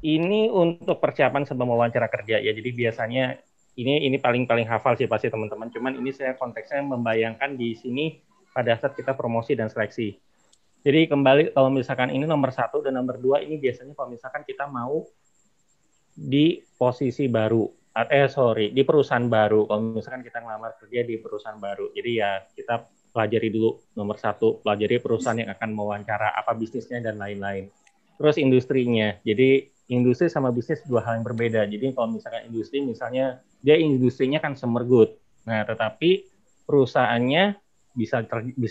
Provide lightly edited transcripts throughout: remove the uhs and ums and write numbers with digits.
Ini untuk persiapan sebelum wawancara kerja ya. Jadi biasanya ini paling hafal sih pasti teman-teman. Cuman ini saya konteksnya membayangkan di sini pada saat kita promosi dan seleksi. Jadi kembali kalau misalkan ini nomor satu dan nomor dua ini biasanya kalau misalkan kita mau di posisi baru, di perusahaan baru. Kalau misalkan kita ngelamar kerja di perusahaan baru, jadi ya kita pelajari dulu nomor satu, pelajari perusahaan yang akan mewawancara, apa bisnisnya dan lain-lain. Terus industrinya, jadi industri sama bisnis dua hal yang berbeda. Jadi kalau misalkan industri, misalnya dia industrinya kan consumer good, nah tetapi perusahaannya bisa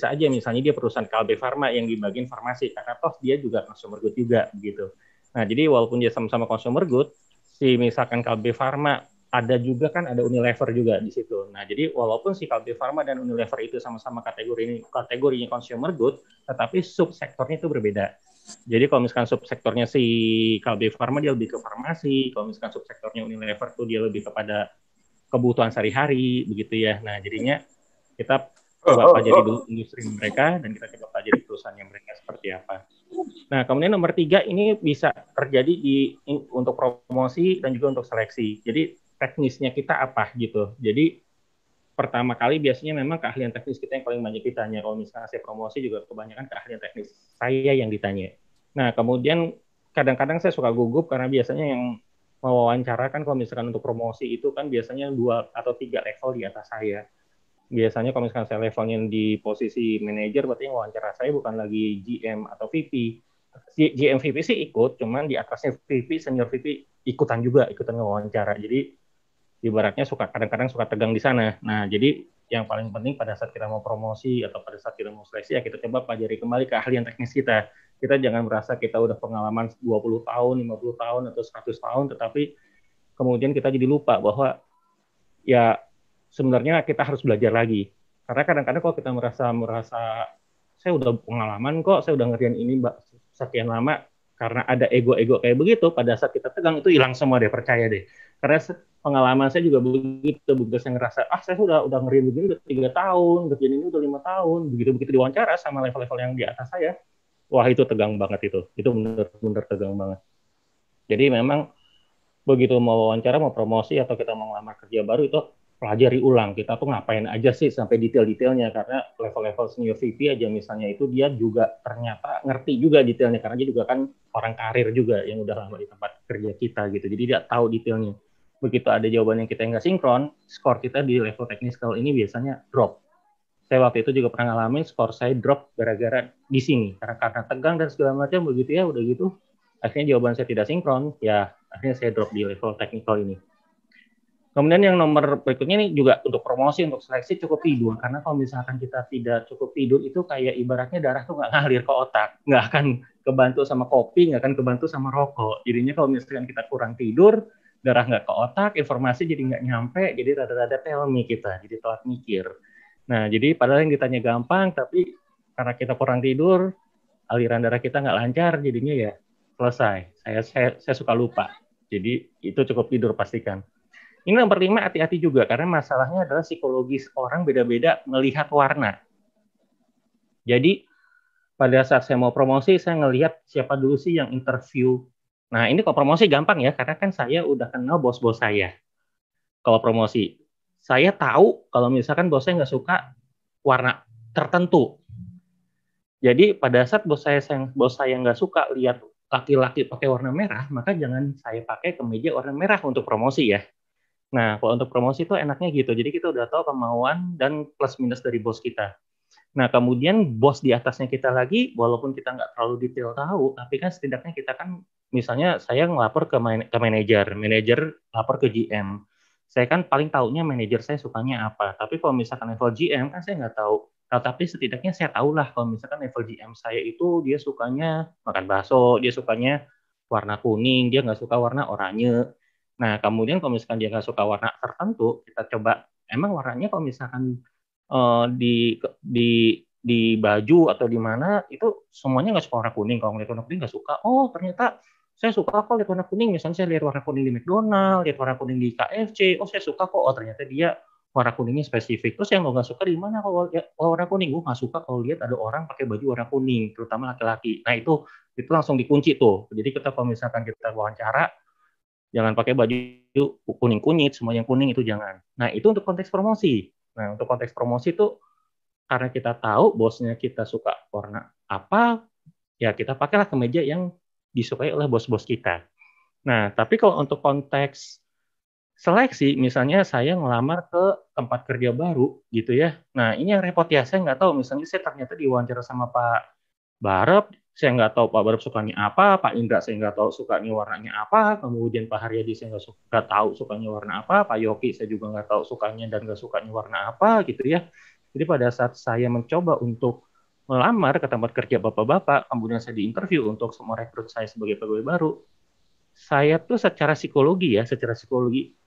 aja misalnya dia perusahaan Kalbe Farma yang di bagian farmasi, karena toh dia juga consumer good juga gitu. Nah jadi walaupun dia sama-sama consumer good, si misalkan Kalbe Farma ada juga kan ada Unilever juga di situ. Nah, jadi walaupun si Kalbe Farma dan Unilever itu sama-sama kategorinya consumer good, tetapi subsektornya itu berbeda. Jadi kalau misalkan subsektornya si Kalbe Farma dia lebih ke farmasi, kalau misalkan subsektornya Unilever tuh dia lebih kepada kebutuhan sehari-hari begitu ya. Nah, jadinya kita coba pelajari dulu industri mereka dan kita coba pelajari perusahaannya mereka seperti apa. Nah, kemudian nomor 3 ini bisa terjadi untuk promosi dan juga untuk seleksi. Jadi teknisnya kita apa gitu. Jadi pertama kali biasanya memang keahlian teknis kita yang paling banyak ditanya. Kalau misalnya saya promosi juga kebanyakan keahlian teknis saya yang ditanya. Nah, kemudian kadang-kadang saya suka gugup karena biasanya yang mewawancara kan kalau misalkan untuk promosi itu kan biasanya 2 atau 3 level di atas saya. Biasanya kalau misalkan saya levelnya di posisi manajer, berarti yang wawancara saya bukan lagi GM atau VP. GM VP sih ikut, cuman di atasnya VP, senior VP ikutan wawancara. Jadi ibaratnya kadang-kadang suka tegang di sana. Nah, jadi yang paling penting pada saat kita mau promosi atau pada saat kita mau seleksi, ya kita coba pelajari kembali keahlian teknis kita. Kita jangan merasa kita udah pengalaman 20 tahun, 50 tahun, atau 100 tahun, tetapi kemudian kita jadi lupa bahwa ya sebenarnya kita harus belajar lagi. Karena kadang-kadang kalau kita merasa saya udah pengalaman kok, saya udah ngerjain ini sekian lama, karena ada ego-ego kayak begitu, pada saat kita tegang itu hilang semua deh, percaya deh. Karena pengalaman saya juga begitu saya ngerasa, saya udah ngerjain begini udah 3 tahun, ngerjain ini udah 5 tahun, begitu diwawancara sama level-level yang di atas saya, wah itu tegang banget itu bener-bener tegang banget. Jadi memang begitu mau wawancara, mau promosi, atau kita mau ngelamar kerja baru itu pelajari ulang kita tuh ngapain aja sih sampai detail-detailnya, karena level-level senior VP aja misalnya itu dia juga ternyata ngerti juga detailnya karena dia juga kan orang karir juga yang udah lama di tempat kerja kita gitu, jadi dia tahu detailnya. Begitu ada jawaban yang kita nggak sinkron, skor kita di level teknikal ini biasanya drop. Saya waktu itu juga pernah ngalamin skor saya drop gara-gara di sini karena tegang dan segala macam begitu ya, udah gitu akhirnya jawaban saya tidak sinkron, ya akhirnya saya drop di level teknikal ini. Kemudian yang nomor berikutnya ini juga untuk promosi, untuk seleksi cukup tidur. Karena kalau misalkan kita tidak cukup tidur itu kayak ibaratnya darah tuh nggak ngalir ke otak. Nggak akan kebantu sama kopi, nggak akan kebantu sama rokok. Jadinya kalau misalkan kita kurang tidur, darah nggak ke otak, informasi jadi nggak nyampe, jadi rada-rada tell me kita, jadi telat mikir. Nah, jadi padahal yang ditanya gampang, tapi karena kita kurang tidur, aliran darah kita nggak lancar, jadinya ya selesai. Saya suka lupa. Jadi itu cukup tidur pastikan. Ini nomor 5, hati-hati juga karena masalahnya adalah psikologis orang beda-beda melihat warna. Jadi pada saat saya mau promosi, saya ngelihat siapa dulu sih yang interview. Nah ini kalau promosi gampang ya, karena kan saya udah kenal bos-bos saya. Kalau promosi, saya tahu kalau misalkan bos saya nggak suka warna tertentu. Jadi pada saat bos saya nggak suka lihat laki-laki pakai warna merah, maka jangan saya pakai kemeja warna merah untuk promosi ya. Nah, kalau untuk promosi itu enaknya gitu. Jadi kita udah tahu kemauan dan plus minus dari bos kita. Nah, kemudian bos di atasnya kita lagi, walaupun kita nggak terlalu detail tahu, tapi kan setidaknya kita kan, misalnya saya ngelapor ke manajer lapor ke GM. Saya kan paling tahunya manajer saya sukanya apa. Tapi kalau misalkan level GM kan saya nggak tahu. Nah, tapi setidaknya saya tahu lah kalau misalkan level GM saya itu dia sukanya makan bakso, dia sukanya warna kuning, dia nggak suka warna oranye. Nah, kemudian kalau misalkan dia nggak suka warna tertentu, kita coba, emang warnanya kalau misalkan di baju atau di mana itu semuanya nggak suka warna kuning. Kalau ngeliat warna kuning nggak suka, oh ternyata saya suka kok lihat warna kuning. Misalnya saya lihat warna kuning di McDonald, lihat warna kuning di KFC, oh saya suka kok. Oh ternyata dia warna kuningnya spesifik. Terus yang lo nggak suka di mana kalau warna kuning? Gue nggak suka kalau lihat ada orang pakai baju warna kuning, terutama laki-laki. Nah itu langsung dikunci tuh. Jadi kita kalau misalkan kita wawancara, jangan pakai baju kuning kunyit, semua yang kuning itu jangan. Nah itu untuk konteks promosi. Nah untuk konteks promosi tuh karena kita tahu bosnya kita suka warna apa, ya kita pakailah kemeja yang disukai oleh bos-bos kita. Nah tapi kalau untuk konteks seleksi, misalnya saya ngelamar ke tempat kerja baru gitu ya. Nah ini yang repot ya, saya nggak tahu. Misalnya saya ternyata diwawancara sama Pak Barep, saya nggak tahu Pak Barep sukanya apa, Pak Indra saya nggak tahu sukanya warnanya apa, kemudian Pak Haryadi saya nggak tahu sukanya warna apa, Pak Yoki saya juga nggak tahu sukanya dan nggak sukanya warna apa gitu ya. Jadi pada saat saya mencoba untuk melamar ke tempat kerja bapak-bapak, kemudian saya diinterview untuk semua rekrut saya sebagai pegawai baru, saya tuh secara psikologi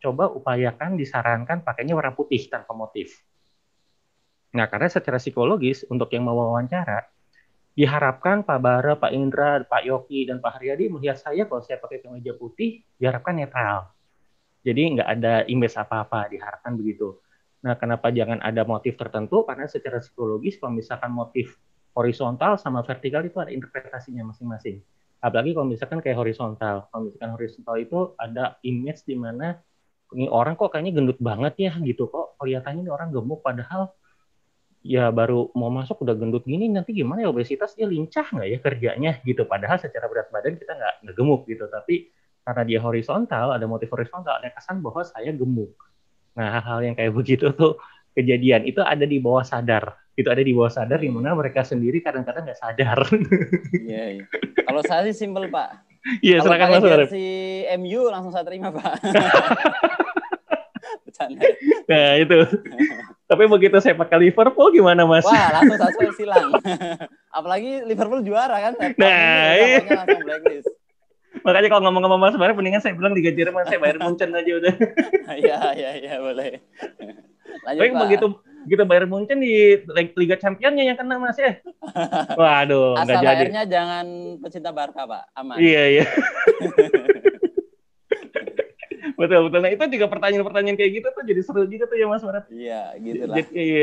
coba upayakan disarankan pakainya warna putih tanpa motif. Nah, karena secara psikologis untuk yang mau wawancara diharapkan Pak Bara, Pak Indra, Pak Yoki, dan Pak Haryadi melihat saya kalau saya pakai kemeja putih diharapkan netral. Jadi nggak ada imbas apa-apa, diharapkan begitu. Nah, kenapa jangan ada motif tertentu? Karena secara psikologis kalau misalkan motif horizontal sama vertikal itu ada interpretasinya masing-masing. Apalagi kalau misalkan kayak horizontal. Kalau misalkan horizontal itu ada image di mana ini orang kok kayaknya gendut banget ya gitu, kok kelihatannya ini orang gemuk padahal ya baru mau masuk udah gendut gini, nanti gimana ya obesitas, dia lincah nggak ya kerjanya gitu, padahal secara berat badan kita nggak gemuk gitu, tapi karena dia horizontal, ada motif horizontal, ada kesan bahwa saya gemuk. Nah hal-hal yang kayak begitu tuh kejadian itu ada di bawah sadar, di mana mereka sendiri kadang-kadang nggak sadar. Iya, iya. Kalau saya sih simpel Pak. Iya, kalau silakan pakai Mas Arif. jersey MU langsung saya terima Pak. Bercanda. Nah itu. Tapi begitu saya pakai Liverpool gimana Mas? Wah langsung saya silang. Apalagi Liverpool juara kan. Nah pokoknya langsung blacklist. Makanya kalau ngomong-ngomong Mas Barif, mendingan saya bilang Liga Jerman, saya Bayern Munchen aja udah. Iya boleh. Lanjut Tapi Pak. begitu Bayern Munchen di Liga Championnya yang kena Mas ya. Waduh, nggak jadi. Asal akhirnya jangan pecinta Barca Pak, aman. Iya. Betul. Nah itu juga pertanyaan-pertanyaan kayak gitu tuh jadi seru juga tuh ya Mas Barif. Iya, gitu lah.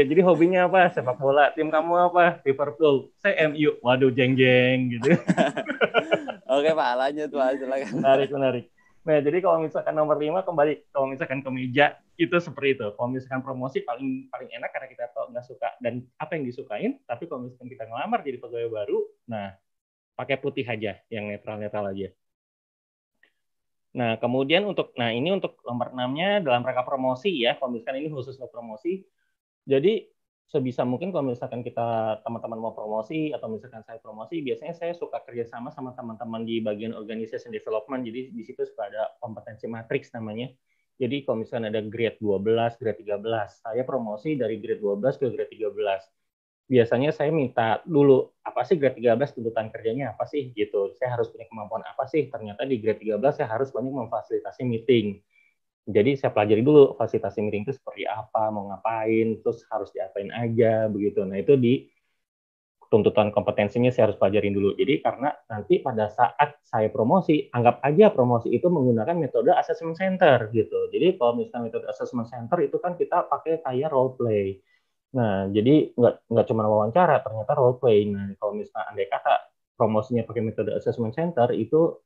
Jadi hobinya apa? Sepak bola. Tim kamu apa? Liverpool. Saya MU. Waduh, jeng-jeng gitu. Oke Pak, lanjut Pak, silakan. Menarik. Nah, jadi kalau misalkan nomor 5 kembali, kalau misalkan kemeja itu seperti itu. Kalau misalkan promosi paling enak karena kita tahu nggak suka dan apa yang disukain. Tapi kalau misalkan kita ngelamar jadi pegawai baru, nah pakai putih aja, yang netral-netral aja. Nah, kemudian ini untuk nomor 6-nya dalam rangka promosi ya. Kalau misalkan ini khusus untuk promosi. Jadi sebisa mungkin kalau misalkan kita teman-teman mau promosi atau misalkan saya promosi, biasanya saya suka kerjasama sama teman-teman di bagian organization development. Jadi di situ suka ada kompetensi matrix namanya. Jadi kalau misalkan ada grade 12, grade 13, saya promosi dari grade 12 ke grade 13. Biasanya saya minta dulu, apa sih grade 13 tuntutan kerjanya apa sih gitu. Saya harus punya kemampuan apa sih? Ternyata di grade 13 saya harus banyak memfasilitasi meeting. Jadi saya pelajari dulu fasilitasi meeting itu seperti apa, mau ngapain, terus harus diapain aja, begitu. Nah itu di tuntutan kompetensinya saya harus pelajarin dulu. Jadi karena nanti pada saat saya promosi, anggap aja promosi itu menggunakan metode assessment center gitu. Jadi kalau misalnya metode assessment center itu kan kita pakai kayak role play. Nah jadi nggak cuma wawancara, ternyata role play. Nah kalau misalnya andai kata promosinya pakai metode assessment center itu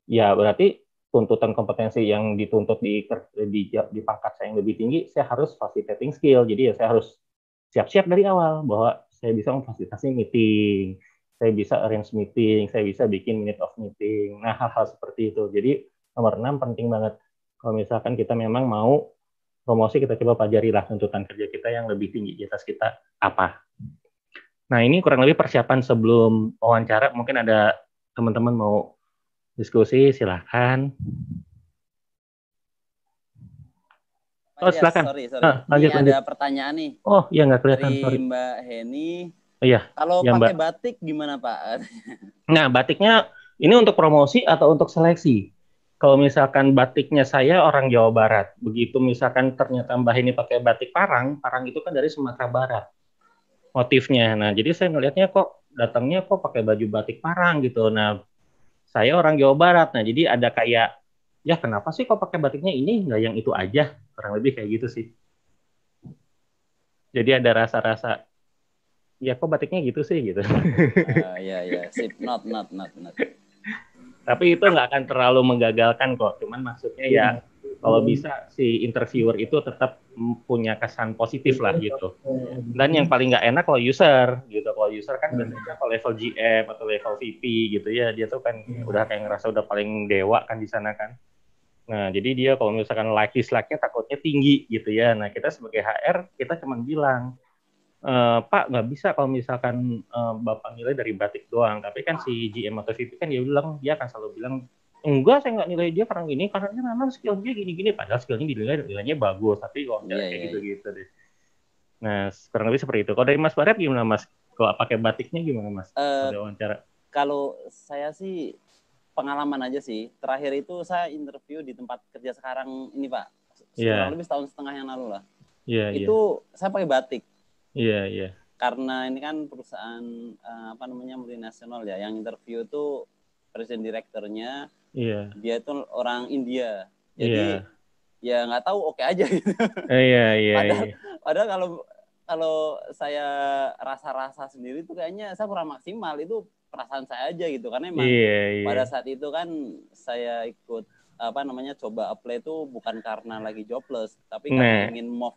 ya berarti tuntutan kompetensi yang dituntut di pangkat saya yang lebih tinggi, saya harus facilitating skill. Jadi ya saya harus siap-siap dari awal bahwa saya bisa memfasilitasi meeting, saya bisa arrange meeting, saya bisa bikin minute of meeting. Nah, hal-hal seperti itu. Jadi nomor 6 penting banget. Kalau misalkan kita memang mau promosi, kita coba pelajarilah tuntutan kerja kita yang lebih tinggi di atas kita apa. Nah, ini kurang lebih persiapan sebelum wawancara. Mungkin ada teman-teman mau diskusi, silakan. Oh, silakan. Sorry. Lanjut. Ada pertanyaan nih. Oh, iya nggak kelihatan. Dari sorry. Mbak Heni. Oh, iya. Kalau ya, pakai batik gimana Pak? Nah, batiknya ini untuk promosi atau untuk seleksi? Kalau misalkan batiknya saya orang Jawa Barat, begitu misalkan ternyata Mbak Heni pakai batik Parang itu kan dari Sumatera Barat motifnya. Nah, jadi saya ngelihatnya kok datangnya kok pakai baju batik Parang gitu. Nah, saya orang Jawa Barat. Nah, jadi ada kayak, ya kenapa sih kok pakai batiknya ini, nggak yang itu aja? Kurang lebih kayak gitu sih. Jadi ada rasa-rasa, ya kok batiknya gitu sih gitu. Ya, sip, not. Tapi itu nggak akan terlalu menggagalkan kok. Cuman maksudnya ya kalau bisa si interviewer itu tetap punya kesan positif lah gitu. Dan yang paling nggak enak kalau user gitu. Kalau user kan biasanya kalau level GM atau level VP gitu ya, dia tuh kan udah kayak ngerasa udah paling dewa kan di sana kan. Nah, jadi dia kalau misalkan like-nya takutnya tinggi gitu ya. Nah, kita sebagai HR, kita cuma bilang, Pak, nggak bisa kalau misalkan Bapak nilai dari batik doang. Tapi kan si GM atau VP kan dia akan selalu bilang, enggak, saya nggak nilai dia karena gini, karena dia memang skill dia gini-gini. Padahal skillnya nilainya bagus, tapi wawancara kayak Iya. gitu-gitu deh. Nah, kurang lebih seperti itu. Kalau dari Mas Barat gimana, Mas? Kalau pakai batiknya gimana, Mas? Eh, Pada wawancara. Kalau saya sih pengalaman aja sih. Terakhir itu saya interview di tempat kerja sekarang ini, Pak. Kurang Iya, lebih setahun setengah yang lalu lah. iya, iya. Itu saya pakai batik. Iya, iya. Karena ini kan perusahaan multinasional ya. Yang interview itu presiden direkturnya, Iya. dia itu orang India. Jadi Iya. ya nggak tahu oke aja gitu. Iya, iya, padahal iya. padahal kalau saya rasa-rasa sendiri tuh kayaknya saya kurang maksimal, itu perasaan saya aja gitu, karena emang Iya, iya. pada saat itu kan saya ikut coba apply itu bukan karena lagi jobless, tapi karena Nah, ingin move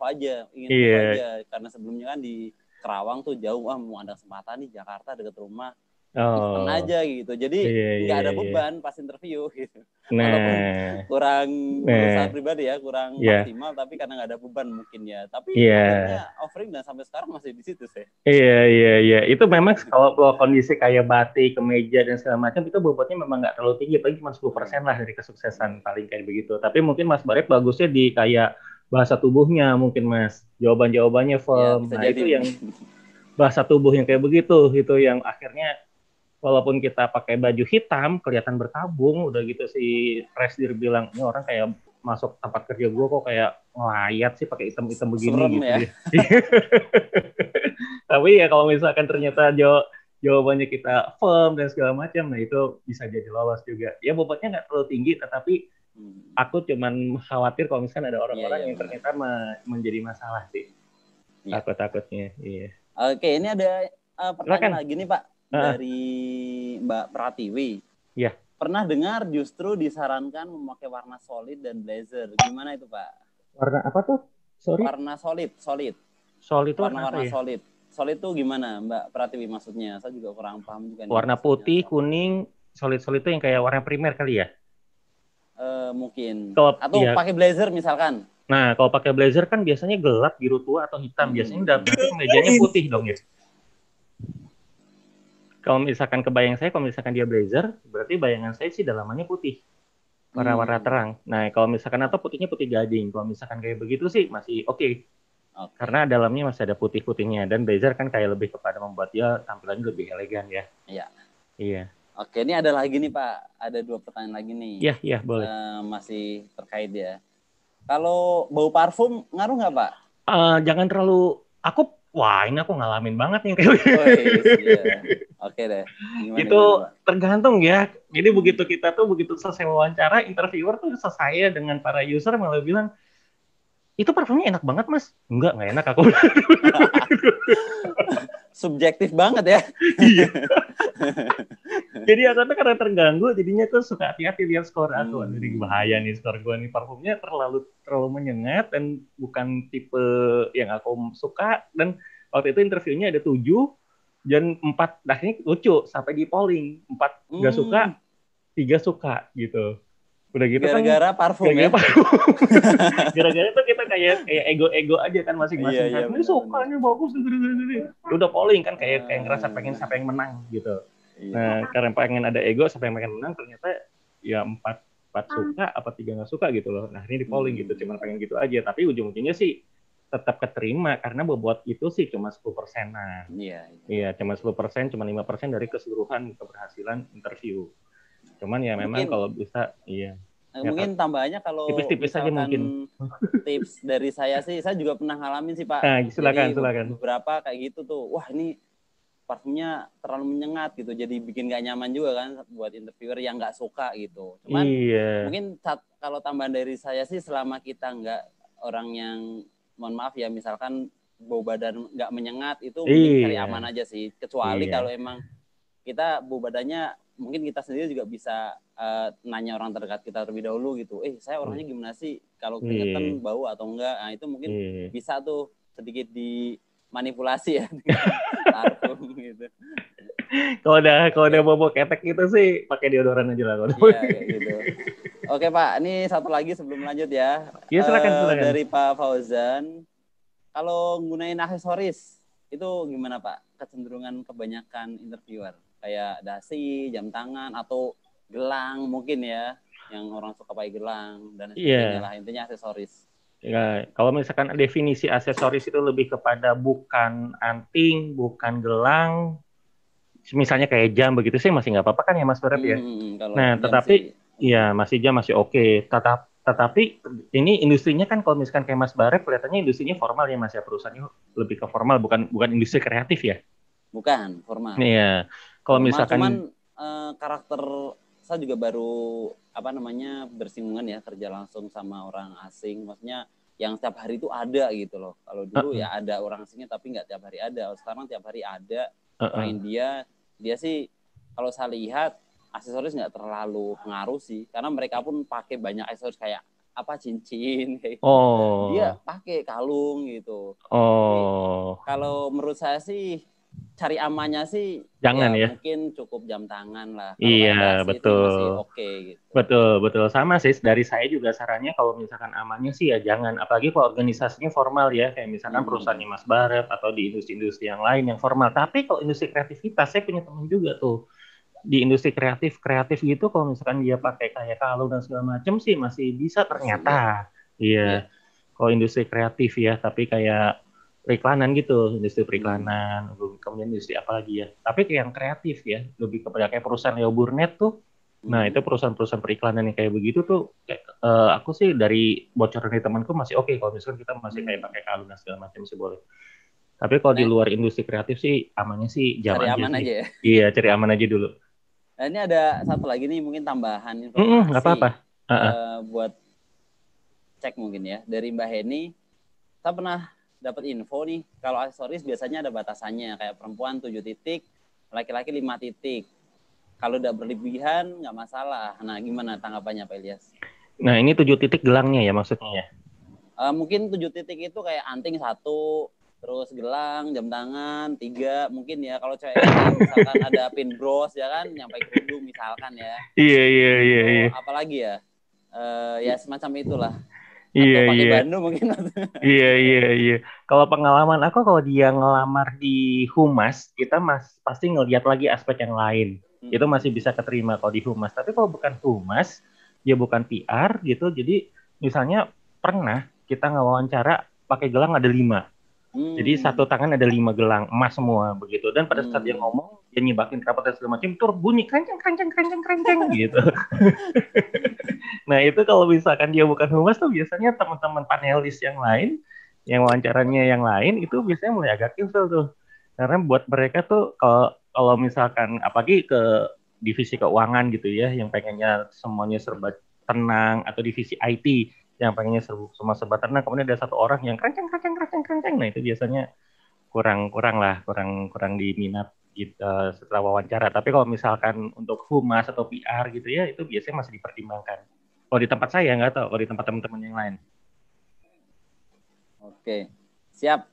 iya. aja, karena sebelumnya kan di Kerawang tuh jauh, mau ada kesempatan di Jakarta deket rumah, instan Oh, aja gitu, jadi iya, nggak iya, ada iya. beban pas interview gitu. Walaupun Nah, kurang, menurut saya nah, pribadi ya kurang iya, maksimal, tapi karena nggak ada beban mungkin ya, tapi iya. akhirnya offering dan sampai sekarang masih di situ sih. Iya, iya, iya. Itu memang kalau kondisi kayak batik, kemeja, dan segala macam, itu bobotnya memang nggak terlalu tinggi, paling cuma 10% lah dari kesuksesan paling kayak begitu. Tapi mungkin Mas Barek bagusnya di kayak bahasa tubuhnya mungkin Mas. Jawaban-jawabannya Ya firm. bisa Nah, jadi itu yang mungkin. bahasa tubuh yang kayak begitu, itu yang akhirnya walaupun kita pakai baju hitam, kelihatan berkabung, udah gitu si presidir bilang, ini orang kayak masuk tempat kerja gue kok kayak ngelayat sih pakai hitam-hitam Serem begini gitu ya. dia. Tapi ya kalau misalkan ternyata jawabannya kita firm dan segala macam, nah itu bisa jadi lolos juga. Ya bobotnya nggak terlalu tinggi, tetapi aku cuman khawatir kalau misalkan ada Iya, orang-orang iya yang benar. ternyata menjadi masalah sih. Iya. Takut-takutnya, iya. Oke, ini ada pertanyaan Silakan. lagi nih Pak, Ah, dari Mbak Pratiwi. ya. Pernah dengar justru disarankan memakai warna solid dan blazer. Gimana itu Pak? Warna apa tuh? Sorry. Warna solid. Soal itu warna apa Warna-warna ya? solid. Solid tuh gimana Mbak Pratiwi maksudnya? Saya juga kurang paham juga nih Warna maksudnya putih, solid. kuning, solid-solid itu yang kayak warna primer kali ya? Mungkin. Kalau Atau ya, pakai blazer misalkan. nah kalau pakai blazer kan biasanya gelap, biru tua atau hitam. Biasanya udah berarti kemejanya putih dong ya. Kalau misalkan kebayang saya, kalau misalkan dia blazer, berarti bayangan saya sih dalamannya putih, warna-warna terang. Nah kalau misalkan atau putihnya putih gading, kalau misalkan kayak begitu sih masih oke. Oke. Karena dalamnya masih ada putih-putihnya dan blazer kan kayak lebih kepada membuat dia tampilannya lebih elegan ya. Iya. Iya. Oke, ini ada lagi nih Pak. Ada 2 pertanyaan lagi nih. Iya, iya boleh. Masih terkait ya. Kalau bau parfum ngaruh nggak Pak? Jangan terlalu wah ini aku ngalamin banget nih kayak Oh iya. Oke deh. itu Gimana Pak? tergantung ya. Jadi begitu selesai wawancara, interviewer tuh selesai dengan para user malah bilang, itu parfumnya enak banget mas. Nggak enak aku. Subjektif banget ya. Iya. Jadi aku tuh karena terganggu, jadinya tuh suka hati-hati lihat skor aku. Aduh, ini bahaya nih skor gue nih. Parfumnya terlalu menyengat dan bukan tipe yang aku suka. Dan waktu itu interviewnya ada 7 dan 4, nah ini lucu, sampai di polling. 4 nggak suka, 3 suka gitu. Udah gitu kan Gara-gara parfum gara-gara ya. parfum. Gara-gara itu kita kayak ego-ego aja kan Iya, masing-masing iya kan. Ini benar-benar. suka, ini bagus. Udah polling kan kayak ngerasa pengen siapa yang menang gitu. Iya. Nah, karena pengen ada ego, siapa yang pengen menang, ternyata ya 4 suka, apa 3 nggak suka gitu loh. Nah, ini di polling gitu, cuma pengen gitu aja. Tapi ujung-ujungnya sih tetap keterima, karena bobot itu sih cuma 10%-an. Iya. Iya, cuma 10%, cuma 5% dari keseluruhan keberhasilan interview. Cuman ya memang Mungkin kalau bisa, iya. Ya, mungkin tambahannya kalau tipis-tipis aja mungkin. misalkan tips dari saya sih, saya juga pernah ngalamin sih Pak. Nah, silakan, Jadi silakan. beberapa kayak gitu tuh, wah ini parfumnya terlalu menyengat gitu, jadi bikin gak nyaman juga kan buat interviewer yang nggak suka gitu. Cuman Iya. mungkin kalau tambahan dari saya sih, selama kita nggak orang yang, mohon maaf ya, misalkan bau badan nggak menyengat itu mending cari Iya, aman aja sih. Kecuali iya, kalau emang kita bau badannya mungkin kita sendiri juga bisa nanya orang terdekat kita terlebih dahulu gitu. Saya orangnya iya, gimana sih? Kalau iya, keringetan bau atau enggak? Nah, itu mungkin iya. bisa tuh sedikit dimanipulasi ya dengan parfum gitu. Kalau udah Oke. bobo ketek gitu sih pakai deodoran aja lah. Iya kayak gitu. Oke Pak, ini satu lagi sebelum lanjut ya. Iya silakan silakan. Dari Pak Fauzan, kalau gunain aksesoris itu gimana Pak? Kecenderungan kebanyakan interviewer kayak dasi, jam tangan atau gelang mungkin ya, yang orang suka pakai gelang dan sebagainya Iya. lah, intinya aksesoris. Ya, kalau misalkan definisi aksesoris itu lebih kepada bukan anting, bukan gelang, misalnya kayak jam begitu sih masih nggak apa-apa kan ya Mas Berep ya. Kalau Nah, jam sih tetapi ya masih jam masih oke. Tetapi ini industrinya kan kalau misalkan kayak Mas Barep kelihatannya industrinya formal ya Mas ya, perusahaannya lebih ke formal bukan bukan industri kreatif ya. bukan formal. Iya. Kalau Formal cuman misalkan karakter saya juga baru apa namanya bersinggungan ya kerja langsung sama orang asing, maksudnya yang tiap hari itu ada gitu loh. Kalau dulu uh, ya ada orang asingnya tapi nggak tiap hari ada. Sekarang tiap hari ada uh, orang uh, India. Dia sih kalau saya lihat aksesoris nggak terlalu pengaruh sih, karena mereka pun pakai banyak aksesoris kayak apa cincin kayak gitu. Dia oh, pakai kalung gitu. Tapi oh, kalau menurut saya sih cari amannya sih jangan ya ya. mungkin cukup jam tangan lah. Kalau Iya, kayak dasi itu betul. masih oke gitu. Betul, betul. Sama sih, dari saya juga sarannya kalau misalkan amannya sih ya jangan. Apalagi kalau organisasinya formal ya, kayak misalkan Hmm. perusahaannya Mas Baret atau di industri-industri yang lain yang formal. Tapi kalau industri kreativitas, saya punya teman juga tuh. Di industri kreatif, kreatif gitu, kalau misalkan dia pakai kayak kalung dan segala macam sih masih bisa Masih ya. ternyata. Iya. Iya, kalau industri kreatif ya, tapi kayak periklanan gitu, industri Hmm. periklanan, kemudian industri apa lagi ya. Tapi kayak yang kreatif ya, lebih kepada kayak perusahaan Leo Burnett tuh. Nah, itu Hmm. perusahaan-perusahaan periklanan yang kayak begitu tuh, kayak, aku sih dari bocoran dari temanku masih oke kalau misalkan kita masih kayak Hmm. pakai kalung dan segala macam sih boleh. Tapi kalau di Nah, luar industri kreatif sih amannya sih jam cari aja aman sih. aja ya. Iya, cari aman aja dulu. Nah, ini ada satu lagi nih mungkin tambahan Nggak apa-apa. informasi Heeh. buat cek mungkin ya dari Mbak Heni. Saya pernah dapat info nih kalau aksesoris biasanya ada batasannya kayak perempuan 7 titik, laki-laki 5 titik. Kalau udah berlebihan nggak masalah. Nah, gimana tanggapannya Pak Ilyas? Nah, ini 7 titik gelangnya ya maksudnya ya. Mungkin 7 titik itu kayak anting satu, terus gelang, jam tangan, tiga, mungkin ya. Kalau cewek-cewek misalkan ada pin bros ya kan, nyampe kerudung misalkan ya. Iya, iya, iya, iya. Atau apalagi ya, ya semacam itulah. Iya, Atau pakai iya. bandu mungkin. Iya, iya, iya. Kalau pengalaman aku kalau dia ngelamar di humas, kita pasti ngelihat lagi aspek yang lain. Itu masih bisa keterima kalau di humas. Tapi kalau bukan humas, dia bukan PR gitu. Jadi misalnya pernah kita ngewawancara pakai gelang ada 5. Jadi satu Hmm. tangan ada 5 gelang emas semua begitu. Dan pada saat dia Hmm. ngomong, dia nyebakin rapot dan segala macam, itu bunyi kerenceng, kerenceng, kerenceng, kerenceng gitu. Nah, itu kalau misalkan dia bukan humas tuh biasanya teman-teman panelis yang lain, yang wawancaranya yang lain, itu biasanya mulai agak ilfil tuh. Karena buat mereka tuh kalau kalau misalkan apalagi ke divisi keuangan gitu ya, yang pengennya semuanya serba tenang, atau divisi IT yang pengennya semua serba tenang, kemudian ada satu orang yang kerenceng, kerenceng, kerenceng, kerenceng. Nah, itu biasanya kurang kurang lah, kurang kurang diminat gitu setelah wawancara. Tapi kalau misalkan untuk humas atau PR gitu ya, itu biasanya masih dipertimbangkan. Kalau di tempat saya nggak tahu, kalau di tempat teman-teman yang lain. Oke, siap.